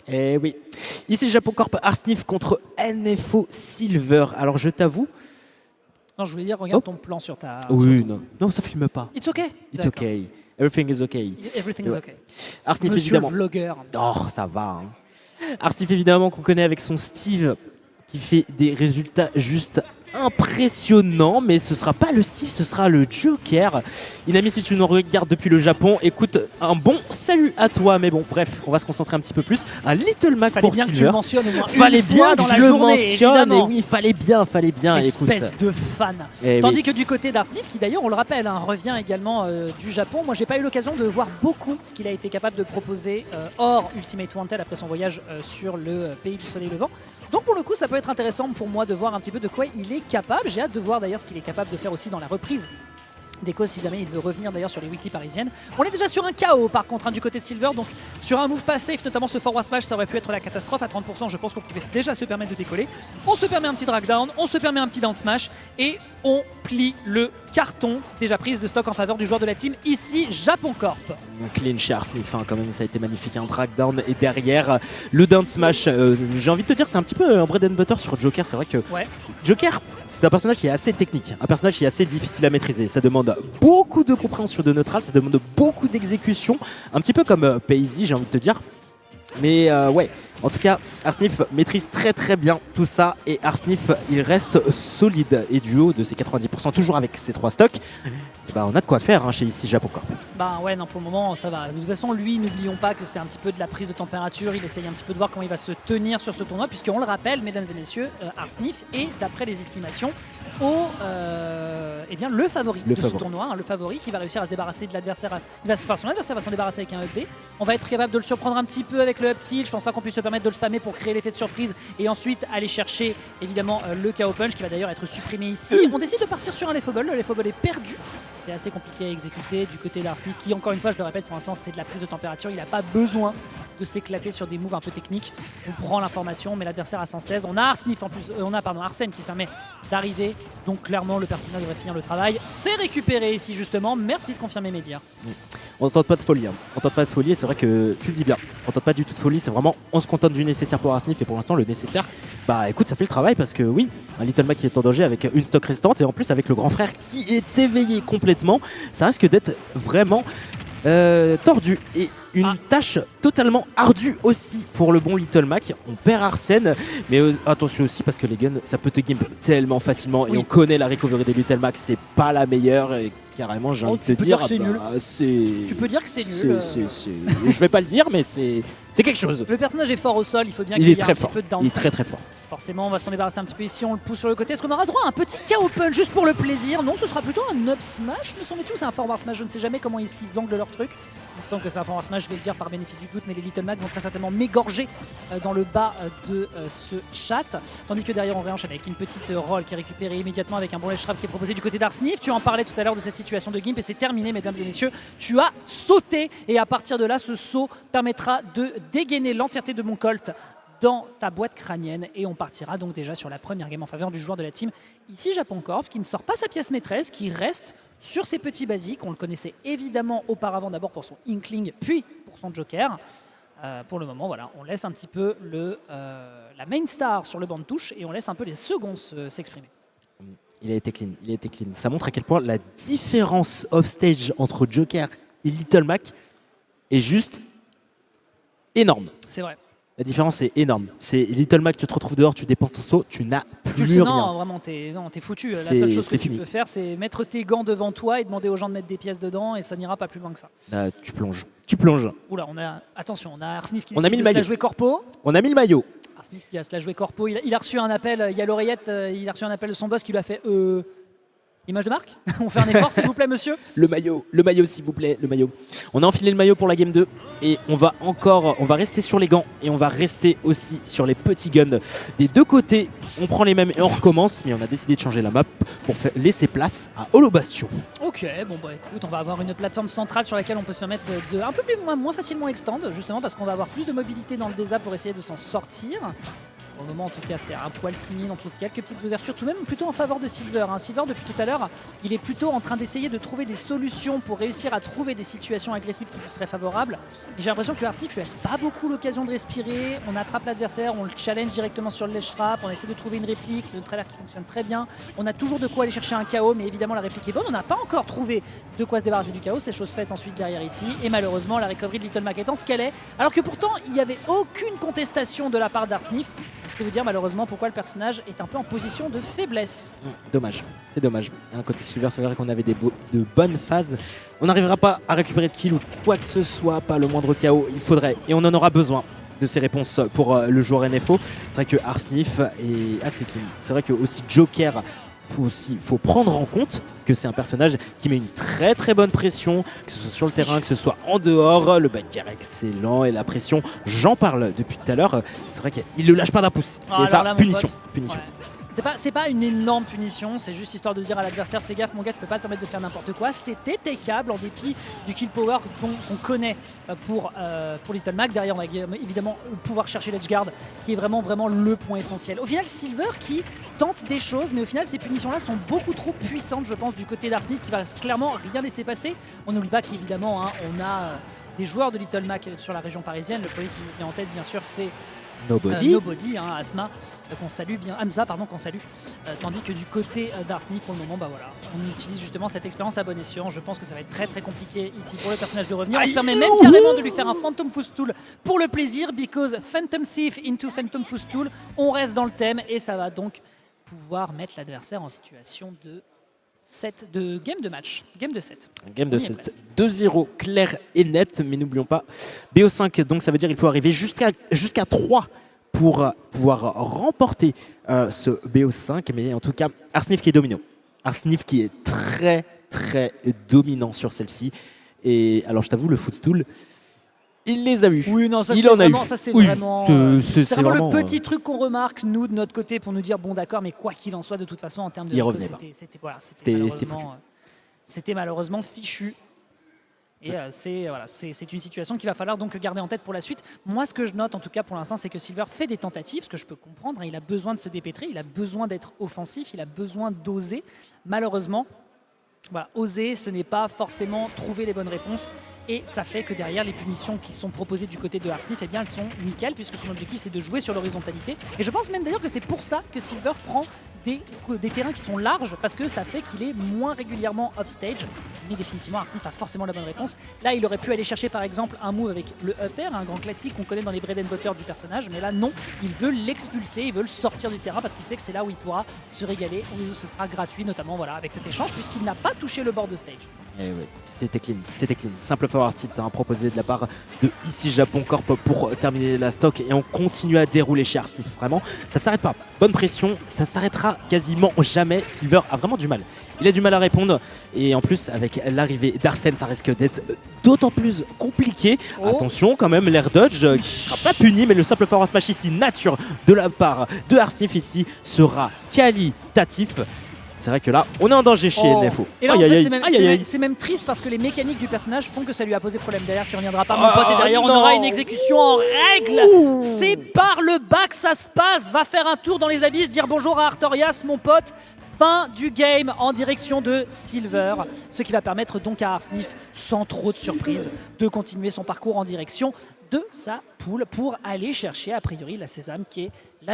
Eh oui. Ici Japon Corp Arsnif contre NFO Silver. Alors je t'avoue. Non, je voulais dire, regarde ton plan sur ta. Oui, sur ton- non. Non, ça filme pas. It's okay. It's D'accord. okay. Everything is okay. Everything is Ouais. okay. Arsnif Monsieur évidemment. vlogueur. Oh, ça va. Arsnif évidemment qu'on connaît avec son Steve qui fait des résultats juste impressionnants, mais ce sera pas le Steve, ce sera le Joker. Inami, si tu nous regardes depuis le Japon, écoute, un bon salut à toi. Mais bon, bref, on va se concentrer un petit peu plus. Un Little Mac Fallait pour bien que tu Silver. le mentionnes au moins Fallait une bien fois que dans je la le journée, mentionne. Et évidemment. oui, fallait bien. Écoute, Espèce de fan. Eh Tandis oui. que du côté d'Arsnif, qui d'ailleurs, on le rappelle, hein, revient également du Japon. Moi, j'ai pas eu l'occasion de voir beaucoup ce qu'il a été capable de proposer hors Ultimate Wanted après son voyage sur le pays du soleil levant. Donc pour le coup, ça peut être intéressant pour moi de voir un petit peu de quoi il est capable. J'ai hâte de voir d'ailleurs ce qu'il est capable de faire aussi dans la reprise d'Echo si jamais il veut revenir d'ailleurs sur les weekly parisiennes. On est déjà sur un KO par contre du côté de Silver, donc sur un move pas safe, notamment ce forward smash, ça aurait pu être la catastrophe. À 30%, je pense qu'on pouvait déjà se permettre de décoller. On se permet un petit drag down, on se permet un petit down smash et on plie le carton. Déjà prise de stock en faveur du joueur de la team, ici Japon Corp. Clean chez Arsnif, hein, quand même, ça a été magnifique. Un drag down et derrière le down smash. J'ai envie de te dire, c'est un petit peu un bread and butter sur Joker. C'est vrai que Ouais. Joker, c'est un personnage qui est assez technique, un personnage qui est assez difficile à maîtriser. Ça demande beaucoup de compréhension de neutral, ça demande beaucoup d'exécution, un petit peu comme Paisy, j'ai envie de te dire. Mais ouais, en tout cas, Arsnif maîtrise très bien tout ça et Arsnif, il reste solide. Et du haut de ses 90%, toujours avec ses 3 stocks, et bah, on a de quoi faire hein, chez ici Japon Corp. Bah ouais, non, pour le moment, ça va. De toute façon, lui, n'oublions pas que c'est un petit peu de la prise de température. Il essaye un petit peu de voir comment il va se tenir sur ce tournoi, puisqu'on le rappelle, mesdames et messieurs, Arsnif est, d'après les estimations, eh bien, le favori de ce tournoi, hein, le favori qui va réussir à se débarrasser de l'adversaire. Son adversaire va s'en débarrasser avec un up B. On va être capable de le surprendre un petit peu avec le up tilt. Je pense pas qu'on puisse se permettre de le spammer pour créer l'effet de surprise et ensuite aller chercher évidemment le KO punch qui va d'ailleurs être supprimé ici. On décide de partir sur un leftoble. Le leftoble est perdu. C'est assez compliqué à exécuter du côté d'Arsnif qui, encore une fois, je le répète, pour l'instant, c'est de la prise de température. Il n'a pas besoin de s'éclater sur des moves un peu techniques. On prend l'information, mais l'adversaire a 116. On a Arsnif en plus, on a Arsène qui se permet d'arriver. Donc clairement, le personnage devrait finir le travail. C'est récupéré ici justement. Merci de confirmer mes dires. On tente pas de folie, hein. On tente pas de folie et c'est vrai que tu le dis bien. On tente pas du tout de folie, c'est vraiment on se contente du nécessaire pour Arsnif et pour l'instant le nécessaire, bah écoute ça fait le travail parce que oui, un Little Mac qui est en danger avec une stock restante et en plus avec le grand frère qui est éveillé complètement, ça risque d'être vraiment tordu et une tâche totalement ardue aussi pour le bon Little Mac. On perd Arsène, mais attention aussi parce que les guns ça peut te gimp tellement facilement et on connaît la recovery des Little Mac, c'est pas la meilleure et carrément j'ai envie de te dire c'est nul. Tu peux dire que c'est nul. Je vais pas le dire mais c'est quelque chose. Le personnage est fort au sol, il faut bien Il qu'il y est ait un très petit fort. peu de Il est downside. très fort. Forcément, on va s'en débarrasser un petit peu ici, on le pousse sur le côté. Est-ce qu'on aura droit à un petit KO punch juste pour le plaisir? Non, ce sera plutôt un up smash, me semble-t-il, ou c'est un forward smash? Je ne sais jamais comment ils anglent leur truc. Il me semble que c'est un forward smash, je vais le dire par bénéfice du doute, mais les Little Mac vont très certainement m'égorger dans le bas de ce chat. Tandis que derrière, on réenchaîne avec une petite roll qui est récupérée immédiatement avec un bon ledge trap qui est proposé du côté d'Arsnif. Tu en parlais tout à l'heure de cette situation de Gimp et c'est terminé, mesdames et messieurs. Tu as sauté et à partir de là, ce saut permettra de dégainer l'entièreté de mon Colt dans ta boîte crânienne et on partira donc déjà sur la première game en faveur du joueur de la team ici Japon Corp qui ne sort pas sa pièce maîtresse, qui reste sur ses petits basiques. On le connaissait évidemment auparavant d'abord pour son Inkling puis pour son Joker. Pour le moment voilà, on laisse un petit peu la main star sur le banc de touche et on laisse un peu les seconds s'exprimer. Il a été clean, Ça montre à quel point la différence off-stage entre Joker et Little Mac est juste énorme. C'est vrai. La différence est énorme. C'est Little Mac, tu te retrouves dehors, tu dépenses ton saut, tu n'as plus rien. Non, vraiment, t'es foutu. La seule chose que tu peux faire, c'est mettre tes gants devant toi et demander aux gens de mettre des pièces dedans et ça n'ira pas plus loin que ça. Là, tu plonges. Tu plonges. Oula, attention, on a Arsnif qui a mis décide de se la jouer corpo. On a mis le maillot. Arsnif qui a se la jouer corpo. Il a reçu un appel, il y a l'oreillette, il a reçu un appel de son boss qui lui a fait image de marque. On fait un effort s'il vous plaît monsieur. Le maillot s'il vous plaît, le maillot. On a enfilé le maillot pour la game 2 et on va rester sur les gants et on va rester aussi sur les petits guns des deux côtés. On prend les mêmes et on recommence, mais on a décidé de changer la map pour laisser place à Holobastion. Ok, bon bah écoute, on va avoir une plateforme centrale sur laquelle on peut se permettre de un peu moins facilement extendre, justement parce qu'on va avoir plus de mobilité dans le DESA pour essayer de s'en sortir. Pour le moment, en tout cas, c'est un poil timide. On trouve quelques petites ouvertures, tout de même plutôt en faveur de Silver. Silver, depuis tout à l'heure, il est plutôt en train d'essayer de trouver des solutions pour réussir à trouver des situations agressives qui lui seraient favorables. Et j'ai l'impression que Arsnif lui laisse pas beaucoup l'occasion de respirer. On attrape l'adversaire, on le challenge directement sur le ledge trap, on essaie de trouver une réplique, le trailer qui fonctionne très bien. On a toujours de quoi aller chercher un KO, mais évidemment la réplique est bonne. On n'a pas encore trouvé de quoi se débarrasser du KO. C'est chose faite ensuite derrière ici. Et malheureusement, la recovery de Little Mac étant ce qu'elle est, alors que pourtant, il n'y avait aucune contestation de la part d'Arsnif. C'est vous dire malheureusement pourquoi le personnage est un peu en position de faiblesse. Dommage, c'est dommage. D'un côté Silver, c'est vrai qu'on avait de bonnes phases. On n'arrivera pas à récupérer de kill ou quoi que ce soit, pas le moindre KO. Il faudrait, et on en aura besoin de ces réponses pour le joueur NFO. C'est vrai que Arsnif est assez clean. C'est vrai que aussi Joker, il faut prendre en compte que c'est un personnage qui met une très très bonne pression, que ce soit sur le terrain, que ce soit en dehors. Le backer excellent et la pression, j'en parle depuis tout à l'heure. C'est vrai qu'il ne le lâche pas d'un pouce. Et ça, là, punition. Ouais. C'est pas une énorme punition, c'est juste histoire de dire à l'adversaire fais gaffe mon gars, tu peux pas te permettre de faire n'importe quoi. C'était takeable en dépit du kill power qu'on connaît pour Little Mac. Derrière on va évidemment pouvoir chercher l'edgeguard qui est vraiment le point essentiel. Au final Silver qui tente des choses, mais au final ces punitions là sont beaucoup trop puissantes je pense du côté d'Arsnif qui va clairement rien laisser passer. On n'oublie pas qu'évidemment on a des joueurs de Little Mac sur la région parisienne. Le premier qui me vient en tête bien sûr c'est Nobody, Asma, qu'on salue bien, Hamza, pardon, qu'on salue. Tandis que du côté d'Arsnif, pour le moment, bah voilà, on utilise justement cette expérience à bon escient. Je pense que ça va être très très compliqué ici pour le personnage de revenir. On se permet même carrément de lui faire un Phantom Footstool pour le plaisir, because Phantom Thief into Phantom Footstool. On reste dans le thème et ça va donc pouvoir mettre l'adversaire en situation de game de match, game de 7. Game de 7. 2-0 clair et net, mais n'oublions pas BO5, donc ça veut dire qu'il faut arriver jusqu'à 3 pour pouvoir remporter ce BO5, mais en tout cas Arsnif qui est dominant. Arsnif qui est très très dominant sur celle-ci. Et alors je t'avoue, le footstool, il les a eu. Oui, non, ça, il en a eu. Ça, c'est oui, vraiment, c'est vraiment le petit truc qu'on remarque, nous, de notre côté, pour nous dire, bon, d'accord, mais quoi qu'il en soit, de toute façon, en termes de... C'était malheureusement fichu. Et c'est une situation qu'il va falloir donc garder en tête pour la suite. Moi, ce que je note, en tout cas, pour l'instant, c'est que Silver fait des tentatives, ce que je peux comprendre. Il a besoin de se dépêtrer, il a besoin d'être offensif, il a besoin d'oser. Malheureusement, voilà, oser, ce n'est pas forcément trouver les bonnes réponses. Et ça fait que derrière, les punitions qui sont proposées du côté de Arsnif, eh bien, elles sont nickel, puisque son objectif, c'est de jouer sur l'horizontalité. Et je pense même d'ailleurs que c'est pour ça que Silver prend des terrains qui sont larges, parce que ça fait qu'il est moins régulièrement off-stage. Mais définitivement, Arsnif a forcément la bonne réponse. Là, il aurait pu aller chercher, par exemple, un move avec le upper, un grand classique qu'on connaît dans les bread and butter du personnage. Mais là, non, il veut l'expulser, il veut le sortir du terrain, parce qu'il sait que c'est là où il pourra se régaler, où ce sera gratuit, notamment voilà, avec cet échange, puisqu'il n'a pas touché le bord de stage. Et oui, c'était clean. Simple forward tilt proposé de la part de ici Japon Corp pour terminer la stock, et on continue à dérouler chez Arsnif. Vraiment, ça s'arrête pas. Bonne pression, ça s'arrêtera quasiment jamais. Silver a vraiment du mal. Il a du mal à répondre, et en plus avec l'arrivée d'Arsène, ça risque d'être d'autant plus compliqué. Attention quand même, l'air dodge qui ne sera pas puni, mais le simple forward smash ici, nature de la part de Arsnif ici, sera qualitatif. C'est vrai que là, on est en danger chez NFO. Et là, en fait, c'est même triste parce que les mécaniques du personnage font que ça lui a posé problème. Derrière, tu reviendras pas, mon pote, et derrière, on aura une exécution en règle. C'est par le bas que ça se passe. Va faire un tour dans les abysses, dire bonjour à Artorias, mon pote. Fin du game en direction de Silver. Ce qui va permettre donc à Arsnif, sans trop de surprise, de continuer son parcours en direction de sa poule pour aller chercher, a priori, la Sésame qui est la